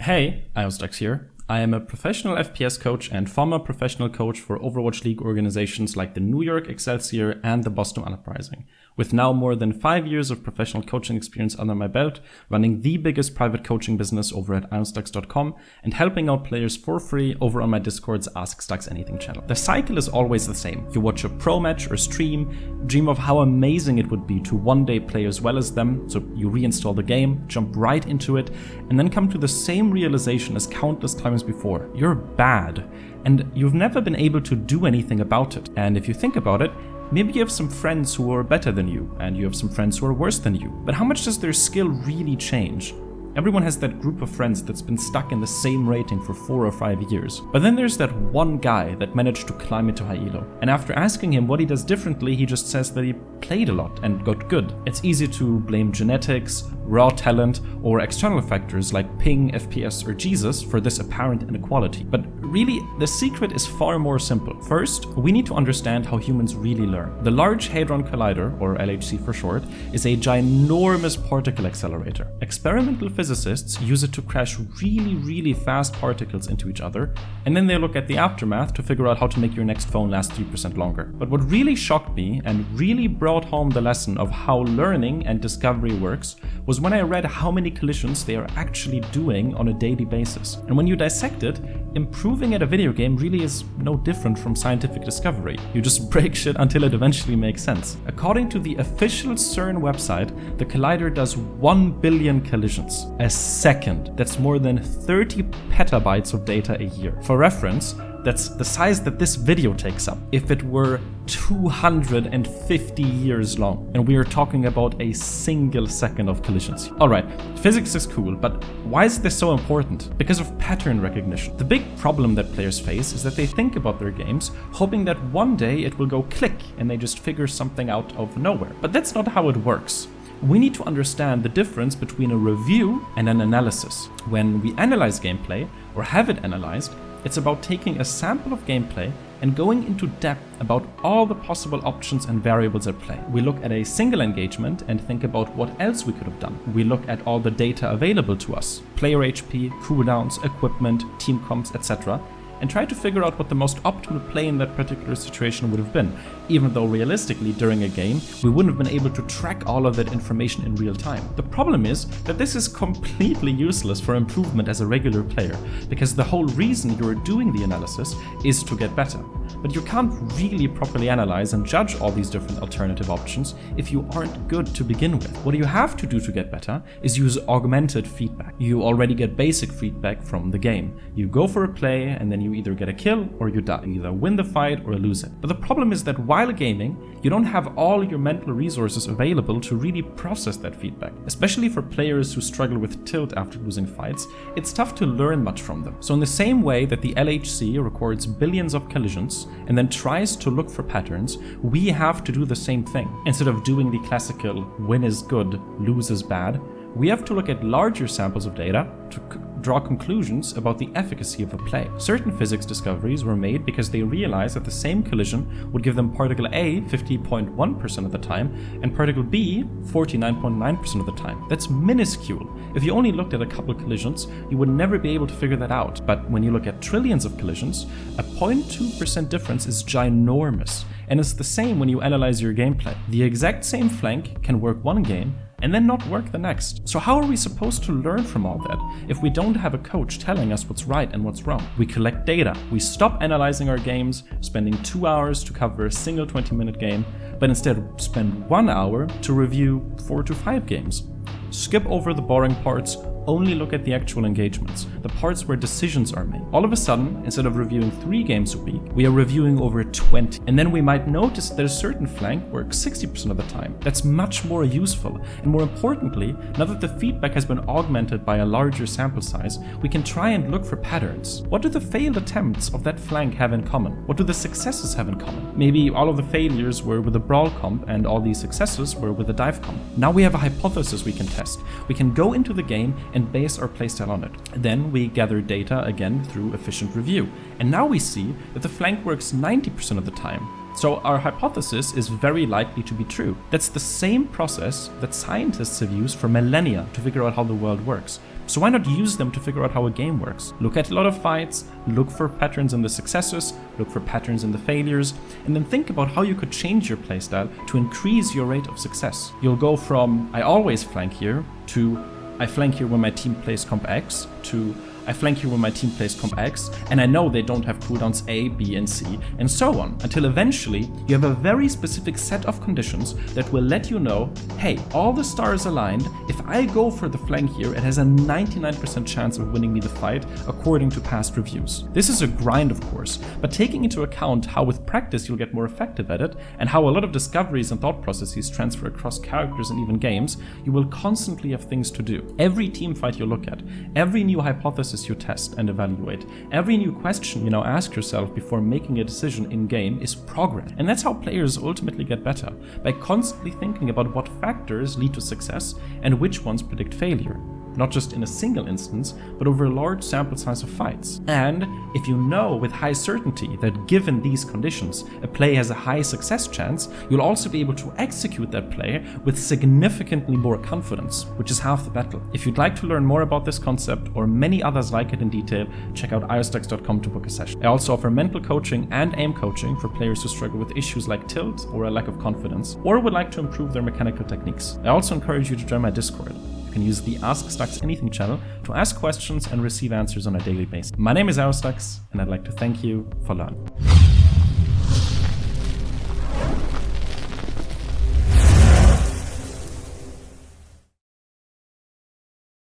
Hey, Iostax here. I am a professional FPS coach and former professional coach for Overwatch League organizations like the New York Excelsior and the Boston Uprising. With now more than 5 years of professional coaching experience under my belt, running the biggest private coaching business over at iostax.com and helping out players for free over on my Discord's Ask Stax Anything channel. The cycle is always the same. You watch a pro match or stream, dream of how amazing it would be to one day play as well as them, so you reinstall the game, jump right into it, and then come to the same realization as countless times before. You're bad, and you've never been able to do anything about it. And if you think about it, maybe you have some friends who are better than you, and you have some friends who are worse than you. But how much does their skill really change? Everyone has that group of friends that's been stuck in the same rating for 4 or 5 years. But then there's that one guy that managed to climb into high elo. And after asking him what he does differently, he just says that he played a lot and got good. It's easy to blame genetics, raw talent, or external factors like ping, FPS, or Jesus for this apparent inequality. But really, the secret is far more simple. First, we need to understand how humans really learn. The Large Hadron Collider, or LHC for short, is a ginormous particle accelerator. Experimental physicists use it to crash really fast particles into each other, and then they look at the aftermath to figure out how to make your next phone last 3% longer. But what really shocked me and really brought home the lesson of how learning and discovery works was when I read how many collisions they are actually doing on a daily basis. And when you dissect it, improving at a video game really is no different from scientific discovery. You just break shit until it eventually makes sense. According to the official CERN website, the collider does 1 billion collisions a second. That's more than 30 petabytes of data a year. For reference, that's the size that this video takes up if it were 250 years long. And we are talking about a single second of collisions. Alright, physics is cool, but why is this so important? Because of pattern recognition. The big problem that players face is that they think about their games hoping that one day it will go click and they just figure something out of nowhere. But that's not how it works. We need to understand the difference between a review and an analysis. When we analyze gameplay or have it analyzed, it's about taking a sample of gameplay and going into depth about all the possible options and variables at play. We look at a single engagement and think about what else we could have done. We look at all the data available to us, player HP, cooldowns, equipment, team comps, etc., and try to figure out what the most optimal play in that particular situation would have been, even though realistically during a game we wouldn't have been able to track all of that information in real time. The problem is that this is completely useless for improvement as a regular player, because the whole reason you're doing the analysis is to get better. But you can't really properly analyze and judge all these different alternative options if you aren't good to begin with. What you have to do to get better is use augmented feedback. You already get basic feedback from the game. You go for a play and then you either get a kill or you die. You either win the fight or lose it. But the problem is that while gaming, you don't have all your mental resources available to really process that feedback. Especially for players who struggle with tilt after losing fights, it's tough to learn much from them. So in the same way that the LHC records billions of collisions and then tries to look for patterns, we have to do the same thing. Instead of doing the classical win is good, lose is bad, we have to look at larger samples of data to draw conclusions about the efficacy of a play. Certain physics discoveries were made because they realized that the same collision would give them particle A 50.1% of the time and particle B 49.9% of the time. That's minuscule. If you only looked at a couple collisions, you would never be able to figure that out. But when you look at trillions of collisions, a 0.2% difference is ginormous. And it's the same when you analyze your gameplay. The exact same flank can work one game and then not work the next. So how are we supposed to learn from all that if we don't have a coach telling us what's right and what's wrong? We collect data. We stop analyzing our games, spending 2 hours to cover a single 20-minute game, but instead spend 1 hour to review 4 to 5 games. Skip over the boring parts, only look at the actual engagements, the parts where decisions are made. All of a sudden, instead of reviewing 3 games a week, we are reviewing over 20. And then we might notice that a certain flank works 60% of the time. That's much more useful. And more importantly, now that the feedback has been augmented by a larger sample size, we can try and look for patterns. What do the failed attempts of that flank have in common? What do the successes have in common? Maybe all of the failures were with the brawl comp and all the successes were with the dive comp. Now we have a hypothesis we can test. We can go into the game and base our playstyle on it. Then we gather data again through efficient review. And now we see that the flank works 90% of the time. So our hypothesis is very likely to be true. That's the same process that scientists have used for millennia to figure out how the world works. So why not use them to figure out how a game works? Look at a lot of fights, look for patterns in the successes, look for patterns in the failures, and then think about how you could change your playstyle to increase your rate of success. You'll go from I always flank here to I flank here when my team plays comp X to I flank here when my team plays comp X, and I know they don't have cooldowns A, B, and C, and so on, until eventually you have a very specific set of conditions that will let you know, hey, all the stars aligned, if I go for the flank here, it has a 99% chance of winning me the fight, according to past reviews. This is a grind, of course, but taking into account how with practice you'll get more effective at it, and how a lot of discoveries and thought processes transfer across characters and even games, you will constantly have things to do. Every team fight you look at, every new hypothesis you test and evaluate, every new question you now ask yourself before making a decision in-game is progress. And that's how players ultimately get better, by constantly thinking about what factors lead to success and which ones predict failure. Not just in a single instance, but over a large sample size of fights. And if you know with high certainty that given these conditions, a play has a high success chance, you'll also be able to execute that play with significantly more confidence, which is half the battle. If you'd like to learn more about this concept or many others like it in detail, check out iostux.com to book a session. I also offer mental coaching and aim coaching for players who struggle with issues like tilt or a lack of confidence, or would like to improve their mechanical techniques. I also encourage you to join my Discord. You can use the Ask Stux Anything channel to ask questions and receive answers on a daily basis. My name is iostux, and I'd like to thank you for learning.